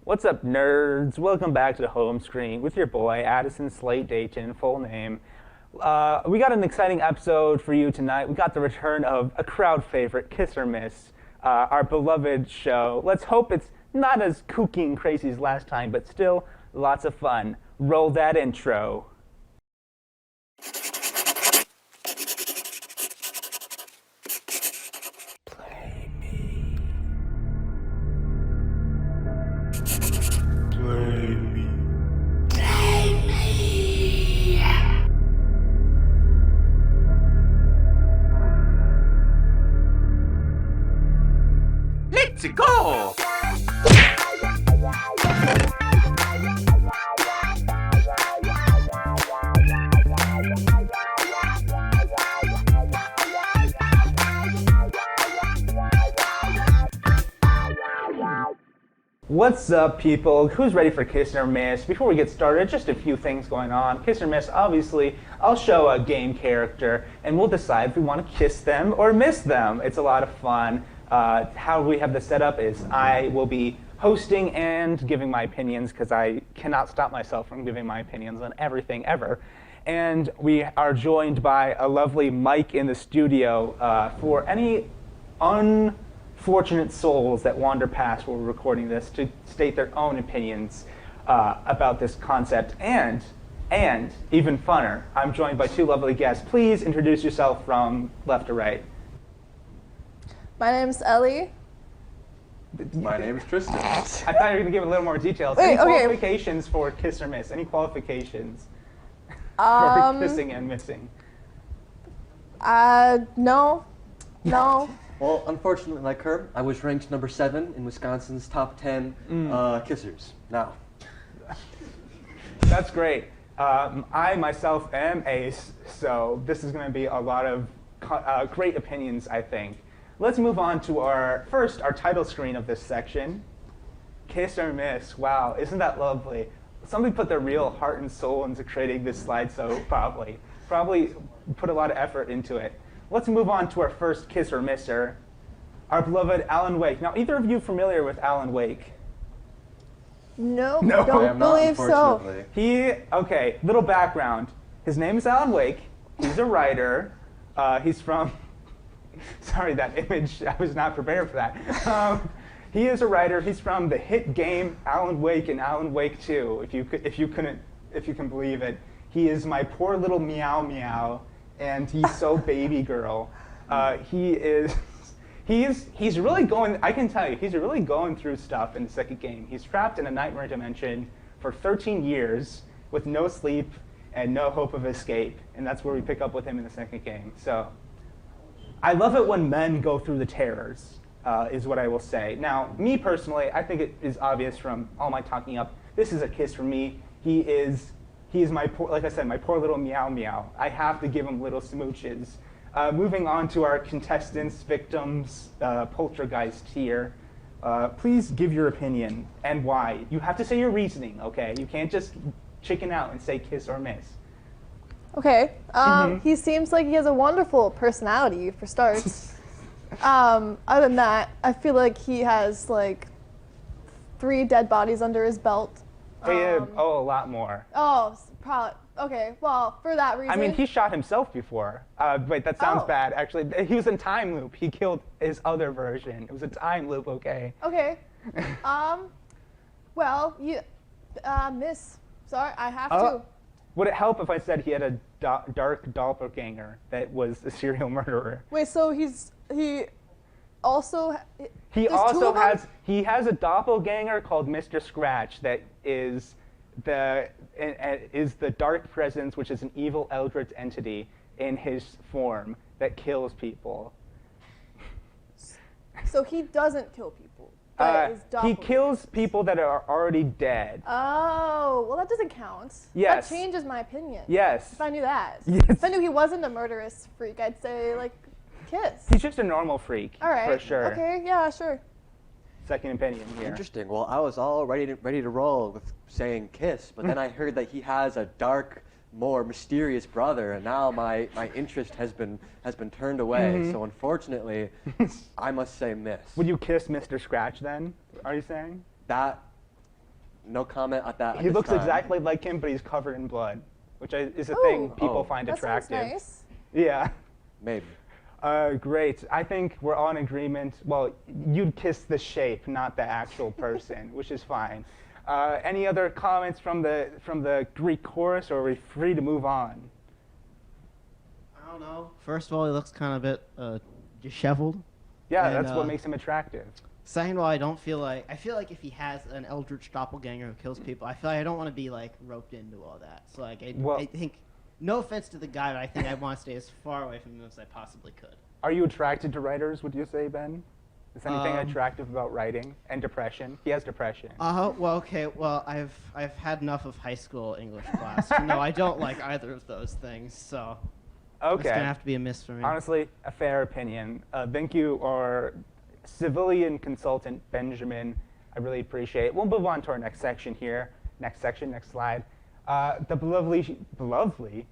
What's up, nerds? Welcome back to the Homescreen with your boy, Addison Slate Dayton, full name. We got an exciting episode for you tonight. We got the return of a crowd favorite, Kiss or Miss, our beloved show. Let's hope it's not as kooky and crazy as last time, but still lots of fun. Roll that intro. Play me. Play me. Play me. Let's go! What's up, people? Who's ready for Kiss or Miss? Before we get started, just a few things going on. Kiss or Miss, obviously, I'll show a game character, and we'll decide if we want to kiss them or miss them. It's a lot of fun. How we have this set up is I will be hosting and giving my opinions, because I cannot stop myself from giving my opinions on everything ever. And we are joined by a lovely Mike in the studio for any unfortunate souls that wander past while we're recording this to state their own opinions about this concept. And even funner, I'm joined by two lovely guests. Please introduce yourself from left to right. My name's Ellie. My name is Tristan. I thought you were going to give a little more details. Wait, Any okay. qualifications for Kiss or Miss? Any qualifications for kissing and missing? No. Well, unfortunately, like her, I was ranked number 7 in Wisconsin's top 10 kissers. Now. That's great. I myself am ace, so this is going to be a lot of great opinions, I think. Let's move on to our title screen of this section. Kiss or Miss. Wow, isn't that lovely? Somebody put their real heart and soul into creating this slideshow, probably. Probably put a lot of effort into it. Let's move on to our first Kiss or Misser, our beloved Alan Wake. Now, either of you familiar with Alan Wake? No, No. I don't am not, believe so. unfortunately. Okay, little background. His name is Alan Wake. He's a writer. He's from, sorry, that image, I was not prepared for that. He is a writer. He's from the hit game Alan Wake and Alan Wake 2, if you can believe it. He is my poor little meow meow, and he's so baby girl. He's really going, I can tell you, he's really going through stuff in the second game. He's trapped in a nightmare dimension for 13 years with no sleep and no hope of escape, and that's where we pick up with him in the second game. So I love it when men go through the terrors, is what I will say. Now, me personally, I think it is obvious from all my talking up, this is a kiss for me. He is my poor, like I said, my poor little meow meow. I have to give him little smooches. Moving on to our contestants, victims, poltergeist here. Please give your opinion and why. You have to say your reasoning, okay? You can't just chicken out and say kiss or miss. Okay. He seems like he has a wonderful personality, for starts. Other than that, I feel like he has like 3 dead bodies under his belt. A lot more. Oh, probably. Okay, well, for that reason. I mean, he shot himself before. Wait, that sounds bad, actually. He was in time loop. He killed his other version. It was a time loop, okay? Okay. Well, you, miss. Sorry, I have to. Would it help if I said he had a dark doppelganger that was a serial murderer? Wait, so he also. He there's 2 also of them? has a doppelganger called Mr. Scratch that is the dark presence, which is an evil eldritch entity in his form that kills people. So he doesn't kill people. But his He doppelganger kills does. people that are already dead. Oh, well, that doesn't count. Yes. That changes my opinion. Yes. If I knew that. Yes. If I knew he wasn't a murderous freak, I'd say, like, kiss. He's just a normal freak, All right. for sure. Okay, yeah, sure. Second opinion here. Interesting. Well, I was all ready to roll with saying kiss, but then I heard that he has a dark more mysterious brother, and now my interest has been turned away. Mm-hmm. So unfortunately, I must say miss. Would you kiss Mr. Scratch then? Are you saying? That no comment at that. at He this looks time. exactly like him, but he's covered in blood, which is a Ooh. thing people Oh. find That sounds attractive. nice. Yeah. Maybe. Great. I think we're all in agreement. Well, you'd kiss the shape, not the actual person, which is fine. Any other comments from the Greek chorus, or are we free to move on? I don't know. First of all, he looks kind of a bit disheveled. Yeah, And, that's what makes him attractive. Second of all, I feel like if he has an eldritch doppelganger who kills people, I feel like I don't want to be like roped into all that. So like I think, no offense to the guy, but I think I want to stay as far away from him as I possibly could. Are you attracted to writers, would you say, Ben? Is anything Um, attractive about writing and depression? He has depression. Well, okay. Well, I've had enough of high school English class. No, I don't like either of those things. So it's Okay. gonna have to be a miss for me. Honestly, a fair opinion. Thank you, our civilian consultant, Benjamin. I really appreciate it. We'll move on to our next section here. Next section, next slide. The belovely?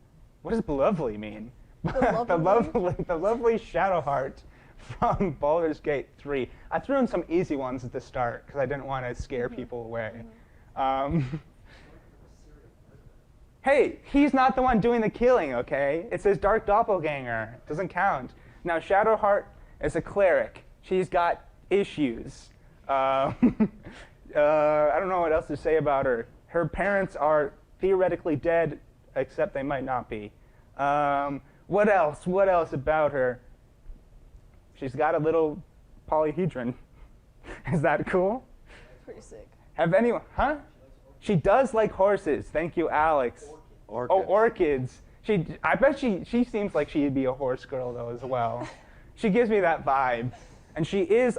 What does belovely mean? the lovely Shadowheart from Baldur's Gate 3. I threw in some easy ones at the start because I didn't want to scare people away. Hey, he's not the one doing the killing, okay? It says Dark Doppelganger. Doesn't count. Now, Shadowheart is a cleric. She's got issues. I don't know what else to say about her. Her parents are theoretically dead, except they might not be. What else? What else about her? She's got a little polyhedron. Is that cool? Pretty sick. Have anyone? Huh? She does like horses. Thank you, Alex. Orchids. Oh, orchids. I bet she seems like she'd be a horse girl though as well. She gives me that vibe. And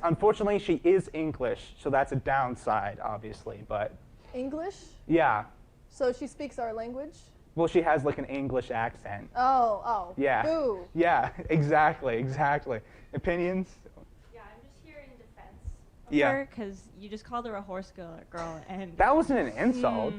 unfortunately, she is English, so that's a downside, obviously. But English? yeah. So she speaks our language? Well, she has like an English accent. Oh. Yeah. Boo. Yeah, exactly. Opinions? Yeah, I'm just here in defense of Yeah. her because you just called her a horse girl, and That wasn't an insult.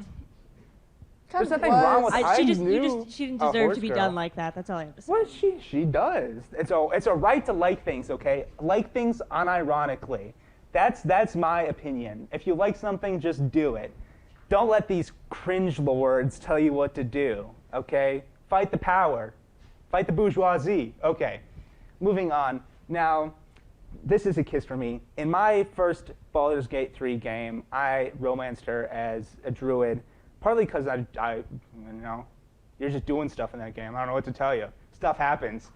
Kind There's of nothing wrong with she knew didn't a deserve horse to be girl. done like that. That's all I have to say. Well, she does. It's a right to like things, okay? Like things unironically. That's my opinion. If you like something, just do it. Don't let these cringe lords tell you what to do, okay? Fight the power. Fight the bourgeoisie. Okay, moving on. Now, this is a kiss for me. In my first Baldur's Gate 3 game, I romanced her as a druid, partly because you're just doing stuff in that game. I don't know what to tell you. Stuff happens.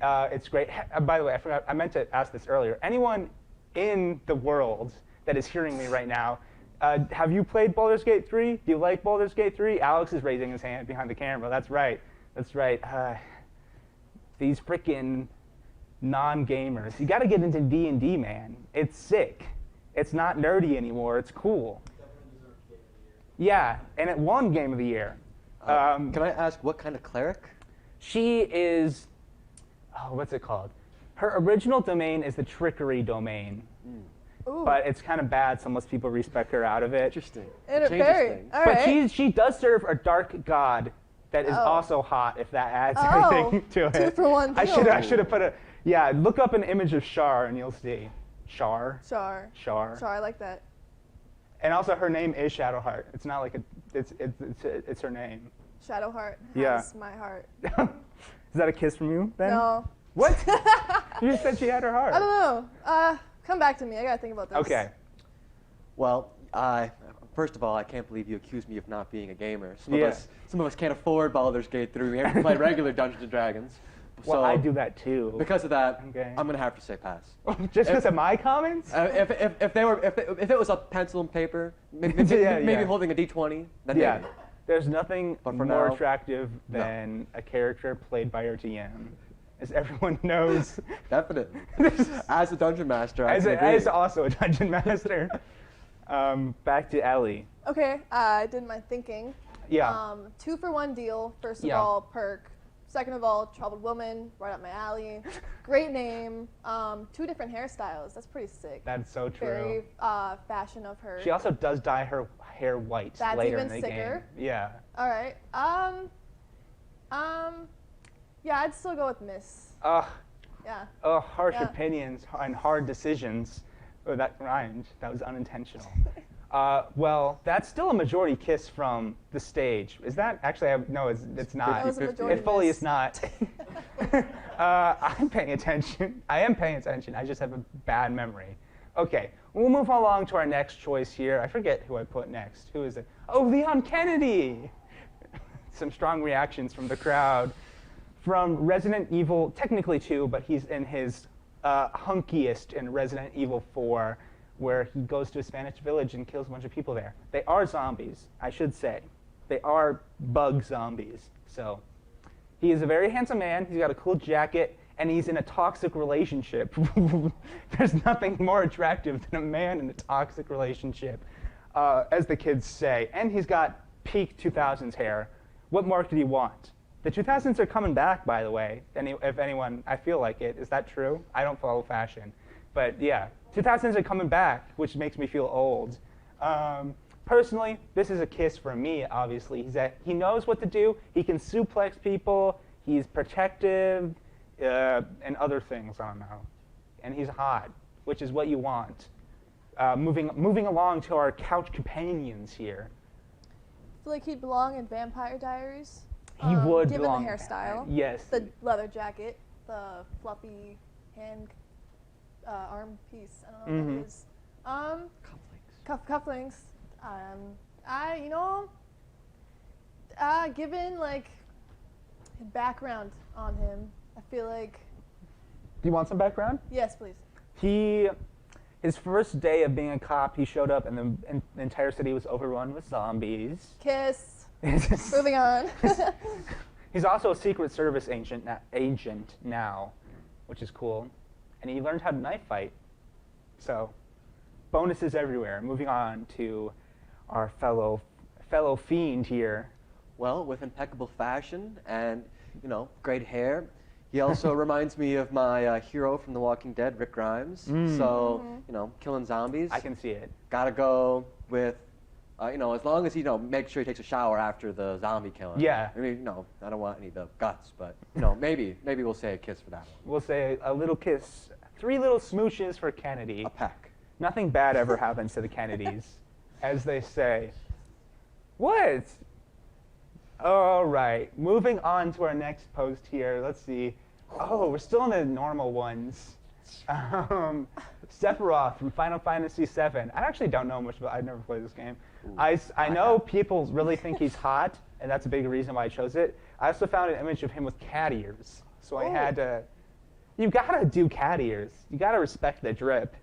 It's great. By the way, I forgot. I meant to ask this earlier. Anyone in the world that is hearing me right now, have you played Baldur's Gate 3? Do you like Baldur's Gate 3? Alex is raising his hand behind the camera. That's right. These frickin' non-gamers. You got to get into D&D, man. It's sick. It's not nerdy anymore. It's cool. Yeah, and it won Game of the Year. Can I ask what kind of cleric? She is, what's it called? Her original domain is the trickery domain. Ooh. But it's kind of bad, so most people respect her out of it. Interesting. And Changes very. things. All But right. she does serve a dark god that is Oh. also hot, if that adds Oh, anything to it. 2 for 1 I deal. should have put look up an image of Shar and you'll see. Shar. Char. I like that. And also her name is Shadowheart. It's not like it's her name. Shadowheart Yeah. has my heart. Is that a kiss from you, Ben? No. What? You just said she had her heart. I don't know. Come back to me. I gotta think about this. Okay. Well, first of all, I can't believe you accused me of not being a gamer. Some Yeah. of us can't afford Baldur's Gate 3. We have to play regular Dungeons and Dragons. Well, So I do that too. because of that, Okay. I'm gonna have to say pass. Just because of my comments? If it was a pencil and paper, maybe Yeah. holding a D20, then Yeah. maybe. There's nothing But for more now, attractive no. than a character played by your DM, as everyone knows. Definitely. As a dungeon master, I as, can agree. as also a dungeon master. Back to Ellie. Okay, I did my thinking. Yeah. 2 for 1 deal. First of Yeah. all, perk. Second of all, troubled woman, right up my alley. Great name. 2 different hairstyles. That's pretty sick. That's so true. Very fashion of her. She also does dye her hair white That's later even in the sicker. game. Yeah. All right. Yeah, I'd still go with Miss. Ugh. Yeah. Harsh Yeah. opinions and hard decisions. Oh, that rhymed. That was unintentional. Well, that's still a majority kiss from the stage. Is that actually? No, it's not. That was a majority It fully miss. is not. I'm paying attention. I am paying attention. I just have a bad memory. Okay, we'll move along to our next choice here. I forget who I put next. Who is it? Oh, Leon Kennedy. Some strong reactions from the crowd. From Resident Evil, technically 2, but he's in his hunkiest in Resident Evil 4, where he goes to a Spanish village and kills a bunch of people there. They are zombies, I should say. They are bug zombies. So he is a very handsome man. He's got a cool jacket, and he's in a toxic relationship. There's nothing more attractive than a man in a toxic relationship, as the kids say. And he's got peak 2000s hair. What more could he want? The 2000s are coming back, by the way. If anyone, I feel like it. Is that true? I don't follow fashion. But yeah, 2000s are coming back, which makes me feel old. Personally, this is a kiss for me, obviously. He knows what to do. He can suplex people. He's protective, and other things, I don't know. And he's hot, which is what you want. Moving along to our couch companions here. I feel like he'd belong in Vampire Diaries. He would given belong the in hairstyle. Yes. The leather jacket, the fluffy hand arm piece. I don't know what it is. Cufflinks. Given like background on him, I feel like. Do you want some background? Yes, please. His first day of being a cop, he showed up and the entire city was overrun with zombies. Kiss. Moving on. He's also a Secret Service agent now, which is cool. And he learned how to knife fight. So, bonuses everywhere. Moving on to our fellow fiend here. Well, with impeccable fashion and, great hair. He also reminds me of my hero from The Walking Dead, Rick Grimes. So, killing zombies. I can see it. Gotta go with, as long as he, makes sure he takes a shower after the zombie killing. Yeah. I mean, I don't want any of the guts, but, maybe we'll say a kiss for that one. We'll say a little kiss. 3 little smooches for Kennedy. A peck. Nothing bad ever happens to the Kennedys, as they say. What? All right. Moving on to our next post here. Let's see. Oh, we're still in the normal ones. Sephiroth from Final Fantasy VII. I actually don't know much about. I've never played this game. Ooh, I know people really think he's hot, and that's a big reason why I chose it. I also found an image of him with cat ears, so I had to. You gotta do cat ears. You gotta respect the drip,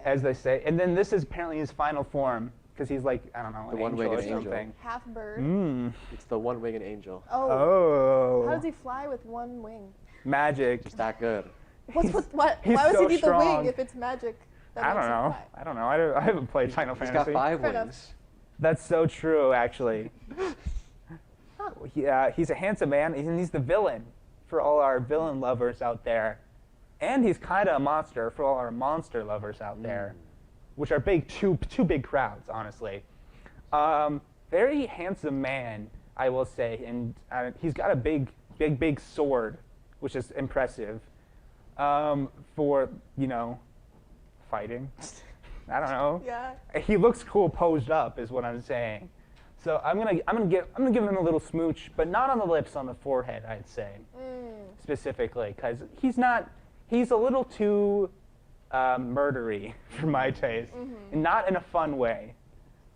as they say. And then this is apparently his final form, because he's like, I don't know, The an angel one-winged or angel. something. Half bird. It's the one-winged angel. Oh. How does Oh. he fly with one wing? Magic. It's that good. Why He's would so he need strong. the wing if it's magic? That I makes don't him know. fly? I don't know. I haven't played Final He's Fantasy. got 5 Fair enough. wings. That's so true, actually. He's a handsome man, and he's the villain for all our villain lovers out there. And he's kind of a monster for all our monster lovers out there, which are two big crowds, honestly. Very handsome man, I will say, and he's got a big sword, which is impressive for fighting. I don't know. Yeah. He looks cool posed up, is what I'm saying. So I'm gonna give him a little smooch, but not on the lips, on the forehead, I'd say, specifically, because he's a little too murdery for my taste, and not in a fun way.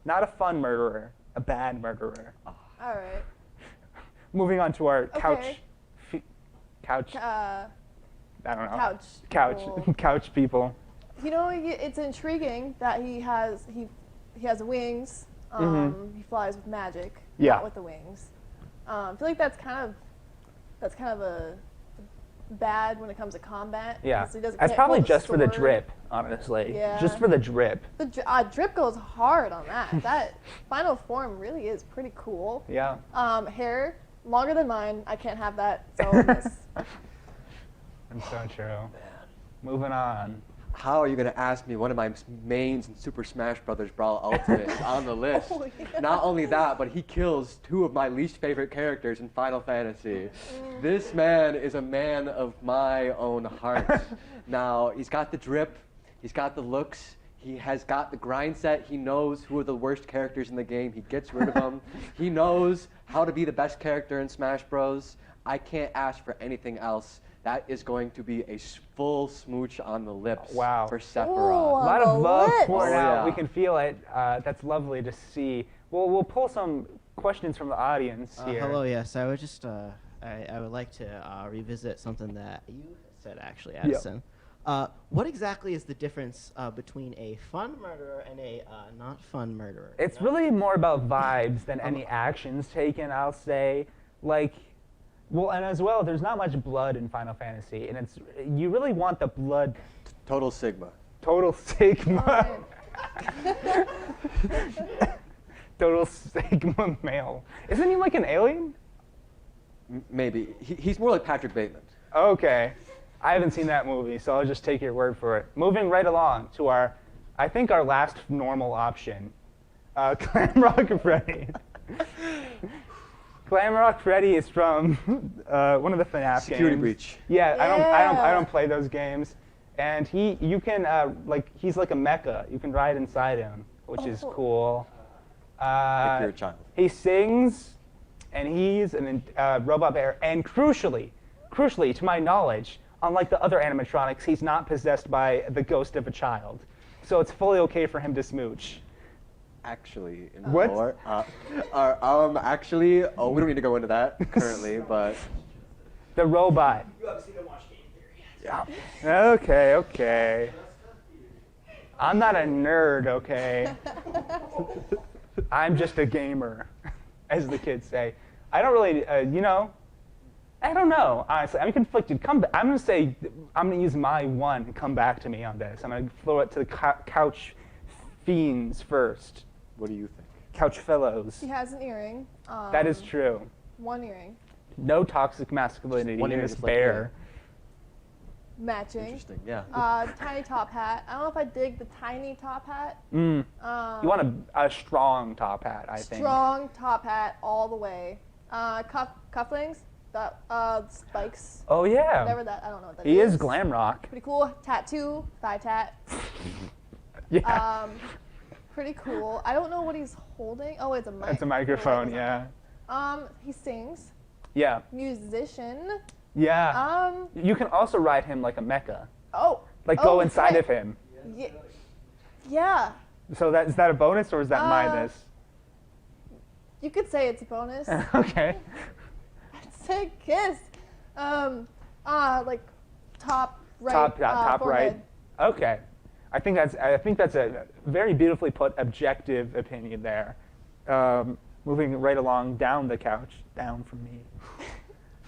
Not a fun murderer, a bad murderer. All right. Moving on to our Okay. couch. I don't know. Couch. people. Couch people. It's intriguing that he has wings. He flies with magic, Yeah. not with the wings. I feel like that's kind of a bad when it comes to combat. Yeah. 'cause he doesn't- That's can't probably hold a just for the sword. drip, honestly. Yeah. Just for the drip. The drip goes hard on that. That final form really is pretty cool. Yeah. Hair longer than mine. I can't have that. So miss. That's so true. Moving on. How are you going to ask me one of my mains in Super Smash Bros. Brawl Ultimate is on the list? Oh, yeah. Not only that, but he kills 2 of my least favorite characters in Final Fantasy. This man is a man of my own heart. Now, he's got the drip, he's got the looks, He has got the grind set. He knows who are the worst characters in the game. He gets rid of them. He knows how to be the best character in Smash Bros. I can't ask for anything else. That is going to be a full smooch on the lips for Sephiroth. Ooh, A lot of love lips. pouring Oh, out. yeah. We can feel it. That's lovely to see. Well, we'll pull some questions from the audience here. Hello, yes. I would just, I would like to revisit something that you said, actually, Addison. What exactly is the difference between a fun murderer and a not fun murderer? It's really more about vibes than any actions taken, I'll say. Like, well, and as well, there's not much blood in Final Fantasy, and you really want the blood. Total Sigma. Total Sigma. Total Sigma male. Isn't he like an alien? Maybe. He's more like Patrick Bateman. Okay. I haven't seen that movie, so I'll just take your word for it. Moving right along to our last normal option. Glamrock Freddy. Glamrock Freddy is from one of the FNAF Security games. Breach. Yeah, I don't play those games. And you can he's like a mecha. You can ride inside him, which is cool. If you're a child. He sings, and he's a robot bear. And crucially, to my knowledge, unlike the other animatronics, he's not possessed by the ghost of a child. So it's fully okay for him to smooch. Actually, in What? lore, actually, we don't need to go into that currently, but The robot. You obviously don't watch Game Theory. Yeah. Okay. I'm not a nerd, okay? I'm just a gamer, as the kids say. I don't really, I don't know, honestly. I'm conflicted. I'm going to use my one come back to me on this. I'm going to throw it to the couch fiends first. what do you think? Couch fellows. He has an earring. That is true. One earring. No toxic masculinity One in earring this is like bear. Matching. Interesting, yeah. Tiny top hat. I don't know if I dig the tiny top hat. You want a strong top hat, I think. Strong top hat all the way. Cufflinks. Spikes. Oh, yeah. Whatever that. I don't know what that He is. is glam rock. Pretty cool. Tattoo. Thigh tat. Yeah. Pretty cool. I don't know what he's holding. Oh, it's a mic. It's a microphone, yeah. He sings. Yeah. Musician. Yeah. You can also ride him like a mecha. Oh. Like go oh, inside right. of him. Yeah. So is that a bonus or is that minus? You could say it's a bonus. Okay. I'd say kiss. Like top right. Top right. forehead. Okay. I think that's a very beautifully put objective opinion there. Moving right along down the couch, down from me,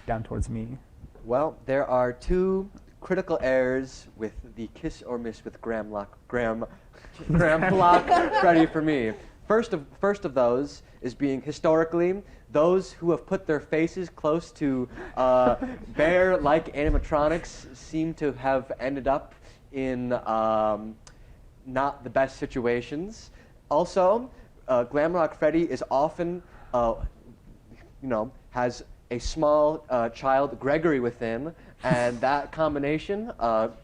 down towards me. Well, there are two critical errors with the kiss or miss with Glamlock Freddy for me. First of those is being historically, those who have put their faces close to bear-like animatronics seem to have ended up in not the best situations. Also, Glamrock Freddy is often, has a small child, Gregory, with him, and that combination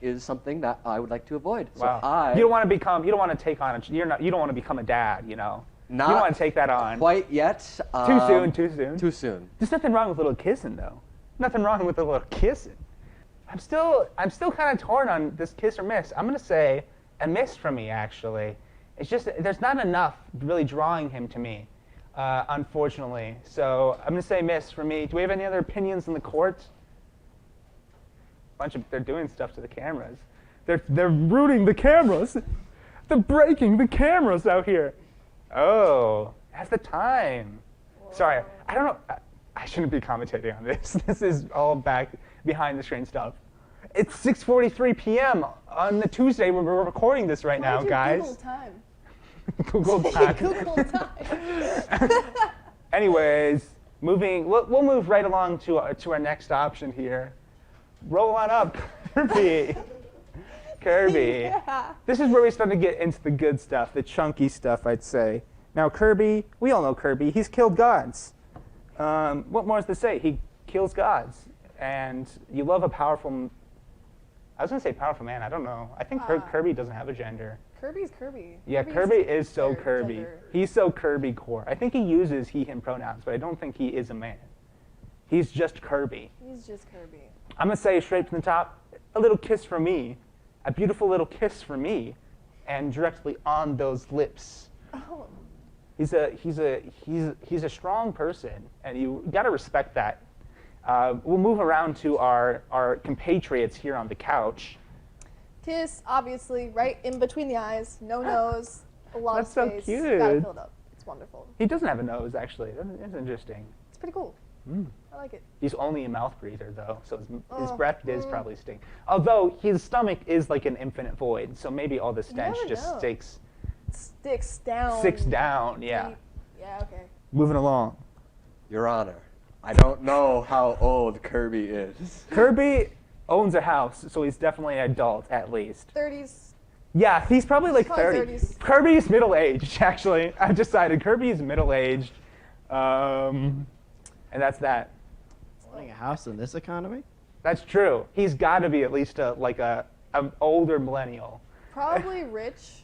is something that I would like to avoid. Wow. So you don't want to take on you don't want to become a dad, you know. Not you don't want to take that on. quite yet. Too soon. Too soon. There's nothing wrong with a little kissing, though. Nothing wrong with a little kissing. I'm still kind of torn on this kiss or miss. I'm gonna say a miss for me, actually. It's just there's not enough really drawing him to me, unfortunately. So I'm gonna say miss for me. Do we have any other opinions in the court? They're doing stuff to the cameras. They're rooting the cameras. They're breaking the cameras out here. Oh, that's the time. Whoa. Sorry, I don't know. I shouldn't be commentating on this. This is all back behind the screen stuff. It's 6:43 p.m. on the Tuesday when we're recording this right now, guys. Google time. Google time. Google time. Anyways, we'll move right along to our next option here. Roll on up, Kirby. Kirby. Yeah. This is where we start to get into the good stuff, the chunky stuff, I'd say. Now, Kirby, we all know Kirby. He's killed gods. What more is to say? He kills gods. And you love a powerful... I was going to say powerful man. I don't know. I think Kirby doesn't have a gender. Kirby's Kirby. Yeah, Kirby's Kirby is so their Kirby. gender. He's so Kirby core. I think he uses he/him pronouns, but I don't think he is a man. He's just Kirby. He's just Kirby. I'm gonna say straight from the top, a little kiss for me, a beautiful little kiss for me, and directly on those lips. Oh. He's a strong person, and you gotta respect that. We'll move around to our compatriots here on the couch. Kiss, obviously, right in between the eyes. No nose. A lot That's of so space. cute. Gotta fill it up. It's wonderful. He doesn't have a nose, actually. That's interesting. It's pretty cool. Mm. I like it. He's only a mouth breather, though, so his Oh, breath does probably stink. Although his stomach is like an infinite void, so maybe all the stench never just know. Sticks down. sticks down. Yeah. Deep. Yeah, okay. Moving along. Your Honor, I don't know how old Kirby is. Kirby owns a house, so he's definitely an adult at least. 30s. Yeah, he's probably like Probably 30. 30s. Kirby's middle-aged, actually. I've decided Kirby's middle-aged. And that's that. Owning a house in this economy? That's true. He's got to be at least an older millennial. Probably rich.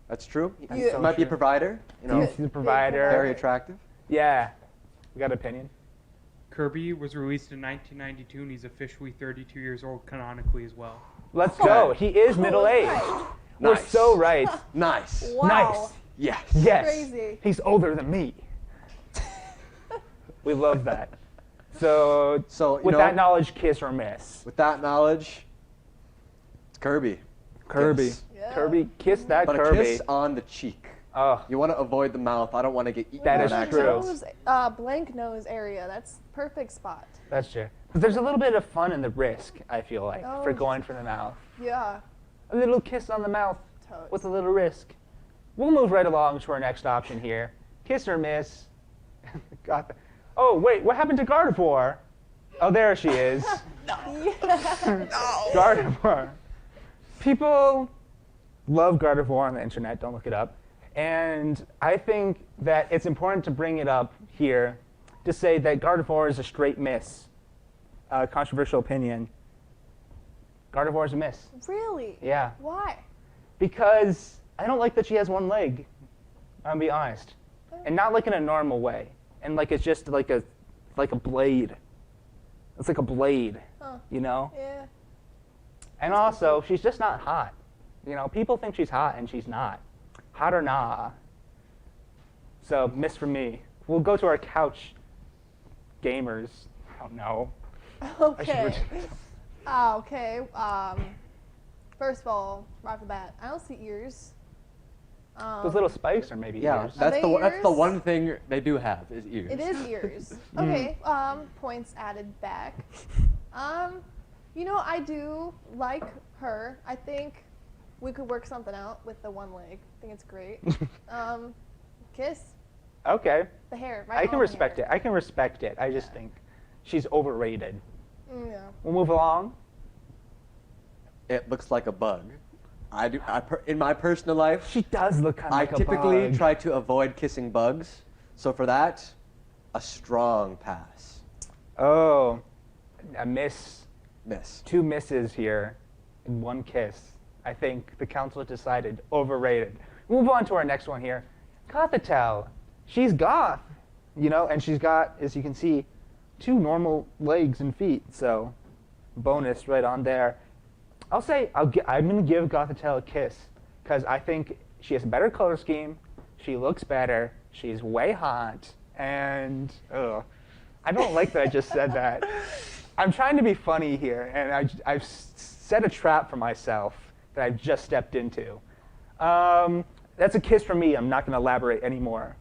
That's true. That's He so might be a true. provider. You know, He's the provider. very attractive. Yeah. We got an opinion? Kirby was released in 1992, and he's officially 32 years old canonically as well. Let's go. He is middle-aged. right. We're Nice. so right. Nice. Wow. Nice. Yes. Yes. Crazy. He's older than me. We love that. So, So, you with know, that knowledge, kiss or miss? with that knowledge, it's Kirby. Kirby. Kiss. Yeah. Kirby, kiss that But Kirby. a kiss on the cheek. Oh, You want to avoid the mouth. I don't want to get eaten That by is an Like true. accident. Nose, blank nose area. That's perfect spot. that's true. But there's a little bit of fun in the risk, I feel like, for Oh. going for the mouth. Yeah. A little kiss on the mouth Totes. with a little risk. We'll move right along to our next option here. Kiss or miss. Got the, oh, wait, what happened to Gardevoir? Oh, there she is. Gardevoir. People love Gardevoir on the internet. Don't look it up. And I think that it's important to bring it up here to say that Gardevoir is a straight miss. Controversial opinion. Gardevoir is a miss. Really? Yeah. Why? Because I don't like that she has one leg. I'm gonna be honest. And not like in a normal way. And like it's just like a blade. It's like a blade, Huh. you know? Yeah. And also, she's just not hot. You know, people think she's hot and she's not. Hot or nah. So, miss for me. We'll go to our couch gamers. I don't know. Okay. Okay. First of all, right off the bat, I don't see ears. Those little spikes are maybe Yeah, ears. that's the they that's the ears? one thing they do have is ears. It is ears. Okay. Points added back. You know, I do like her. I think we could work something out with the one leg. I think it's great. Kiss. Okay. The hair. Right I can on the respect hair. it. I can respect it. I just think she's overrated. Yeah. We'll move along. It looks like a bug. In my personal life, She does look kind of I like a typically bug. try to avoid kissing bugs. So for that, a strong pass. Oh, a miss. Miss. 2 misses here in 1 kiss. I think the council has decided overrated. Move on to our next one here. Gothitelle. She's goth, you know, and she's got, as you can see, 2 normal legs and feet. So, bonus right on there. I'll say I'm going to give Gothitelle a kiss because I think she has a better color scheme. She looks better. She's way hot. And, I don't like that I just said that. I'm trying to be funny here, and I've set a trap for myself that I've just stepped into. That's a kiss from me. I'm not going to elaborate anymore.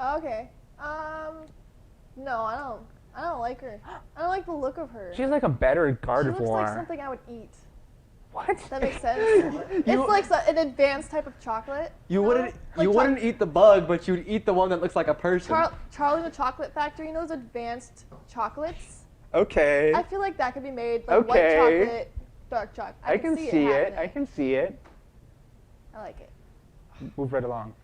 Okay. No, I don't like her. I don't like the look of her. She's like a better She Gardevoir. looks like something I would eat. What? That makes sense. It's like an advanced type of chocolate. You know? wouldn't Like you wouldn't eat the bug, but you'd eat the one that looks like a person. Charlie the Chocolate Factory, you know those advanced chocolates? Okay. I feel like that could be made like white Okay. chocolate, dark chocolate. I can see it. I can see it. I like it. Move right along.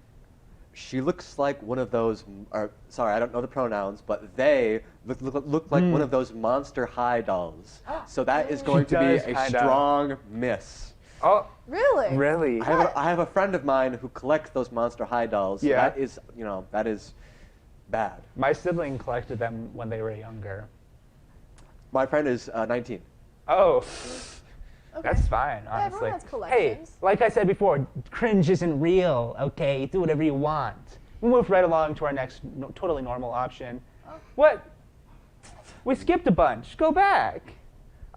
She looks like one of those. Or sorry, I don't know the pronouns, but they look like one of those Monster High dolls. So that is going to be does a kinda. strong miss. Oh, Really? really? I have a friend of mine who collects those Monster High dolls. So Yeah. that is, that is bad. My sibling collected them when they were younger. My friend is 19. Oh, Okay. that's fine, Yeah, honestly. everyone has Hey, collections. like I said before, cringe isn't real, okay? Do whatever you want. We'll move right along to our next totally normal option. What? We skipped a bunch. Go back.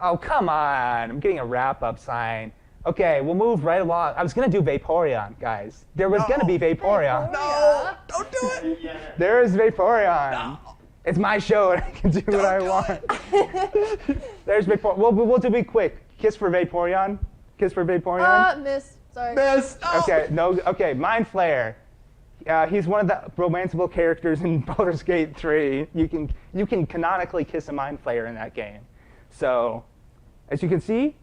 Oh, come on. I'm getting a wrap-up sign. Okay, we'll move right along. I was going to do Vaporeon, guys. There was going to be Vaporeon. No! Don't do it! There is Vaporeon. It's my show, and I can do what I want. There's Vaporeon. We'll do be quick. Kiss for Vaporeon. Kiss for Vaporeon. Miss. Sorry. Miss! No! Okay, no. Okay, Mind Flayer. He's one of the romanceable characters in Baldur's Gate 3. You can canonically kiss a Mind Flayer in that game. So, as you can see,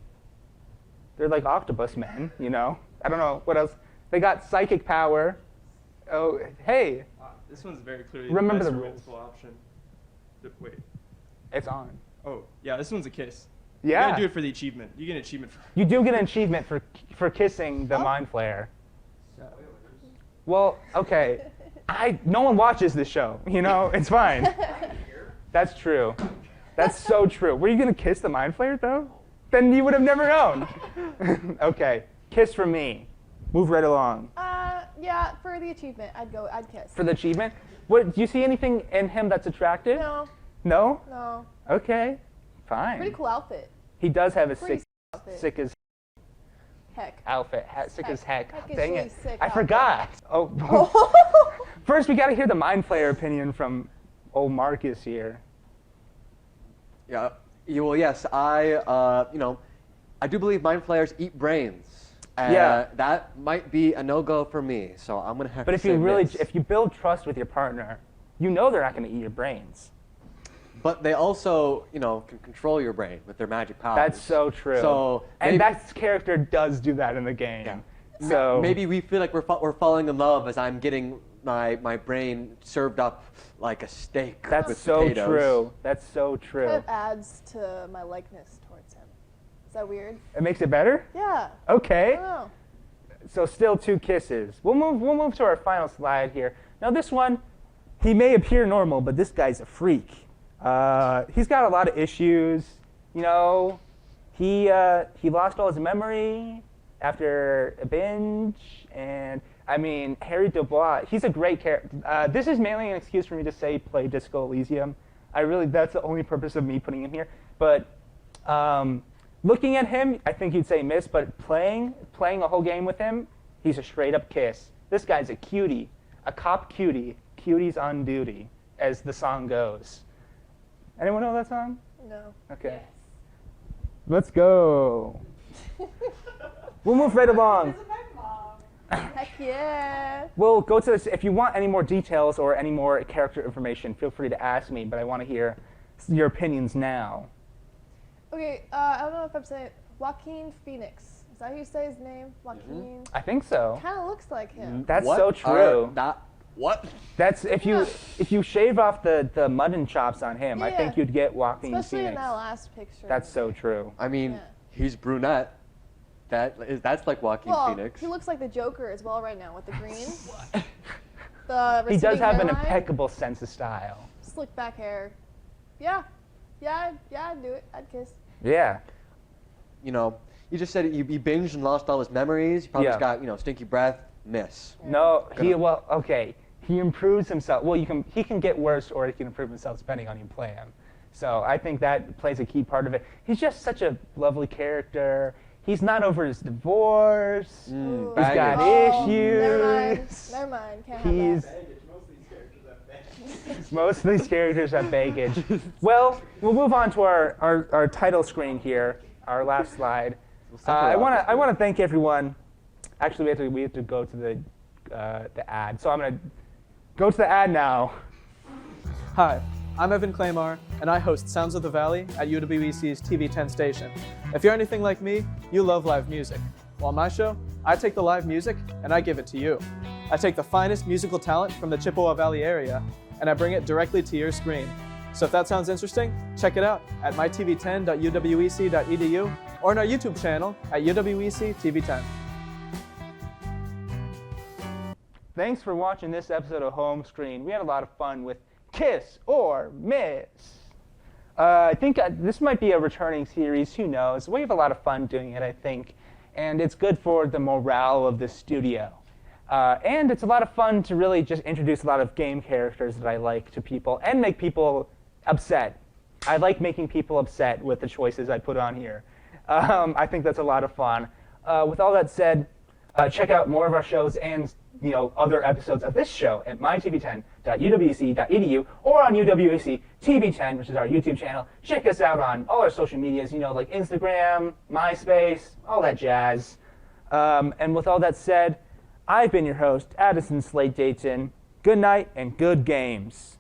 they're like octopus men. I don't know what else. They got psychic power. Oh, hey, This one's very clearly Remember the the best rules. romanceable option. Wait. it's on. Oh, yeah, this one's a kiss. Yeah. You gotta do it for the achievement. You get an achievement for. You do get an achievement for kissing the Mind Flayer. Well, okay. No one watches this show. It's fine. That's true. That's so true. Were you gonna kiss the Mind Flayer though? Then you would have never known. Okay, kiss from me. Move right along. Yeah, for the achievement, I'd kiss. For the achievement, do you see anything in him that's attractive? No, No? no. Okay, fine. Pretty cool outfit. He does have a Pretty sick, outfit. sick as Heck. outfit. Sick as heck. Heck is Dang really it! sick I outfit. forgot. Oh. First, we got to hear the Mind Flayer opinion from old Marcus here. Yeah. Well, yes, I do believe Mind Flayers eat brains. Yeah. That might be a no-go for me, so I'm going to have But to say miss. if you build trust with your partner, they're not going to eat your brains. But they also, can control your brain with their magic powers. That's so true. So and maybe, that character does do that in the game. Yeah. So maybe we feel like we're falling in love as I'm getting my brain served up like a steak that's with so potatoes. true. That's so true. Kind of adds to my likeness towards him. Is that weird? It makes it better? Yeah. Okay. I don't know. So still 2 kisses. We'll move to our final slide here. Now this one, he may appear normal, but this guy's a freak. He's got a lot of issues. He lost all his memory after a binge, and I mean Harry Dubois. He's a great character. This is mainly an excuse for me to say play Disco Elysium. That's the only purpose of me putting him here. But looking at him, I think you'd say miss. But playing a whole game with him, he's a straight up kiss. This guy's a cutie, a cop cutie. Cuties on duty, as the song goes. Anyone know that song? No. Okay. Let's go. We'll move right along. Heck yeah. We'll go to this. If you want any more details or any more character information, feel free to ask me, but I want to hear your opinions now. Okay, I don't know if I'm saying Joaquin Phoenix. Is that how you say his name? Joaquin? I think so. Kind of looks like him. That's What so true. What? That's if you shave off the mutton chops on him, I think Yeah. you'd get Joaquin Especially Phoenix. in that last picture. That's so true. I mean, Yeah. he's brunette. That's like Joaquin well, Phoenix. he looks like the Joker as well right now with the green. He does have an hairline, impeccable sense of style. slick back hair. Yeah, I'd do it. I'd kiss. Yeah. You just said he binged and lost all his memories. He probably Yeah. just got, stinky breath, miss. No, he improves himself. Well, he can get worse or he can improve himself depending on you play him. So I think that plays a key part of it. He's just such a lovely character. He's not over his divorce. Ooh. He's got Oh, issues. Never mind. Can't He's have most of these characters have baggage. Well, we'll move on to our title screen here, our last slide. I want to thank everyone. Actually, we have to go to the ad. So I'm going to go to the ad now. Hi, I'm Evan Claymore, and I host Sounds of the Valley at UWEC's TV10 station. If you're anything like me, you love live music. Well, on my show, I take the live music and I give it to you. I take the finest musical talent from the Chippewa Valley area, and I bring it directly to your screen. So if that sounds interesting, check it out at mytv10.uwec.edu or on our YouTube channel at UWEC TV10. Thanks for watching this episode of Homescreen. We had a lot of fun with Kiss or Miss. I think this might be a returning series, who knows. We have a lot of fun doing it, I think, and it's good for the morale of the studio. And it's a lot of fun to really just introduce a lot of game characters that I like to people and make people upset. I like making people upset with the choices I put on here. I think that's a lot of fun. With all that said, check out more of our shows and other episodes of this show at mytv10.uwc.edu or on UWC TV10, which is our YouTube channel. Check us out on all our social medias, like Instagram, MySpace, all that jazz. And with all that said, I've been your host, Addison Slade Dayton. Good night and good games.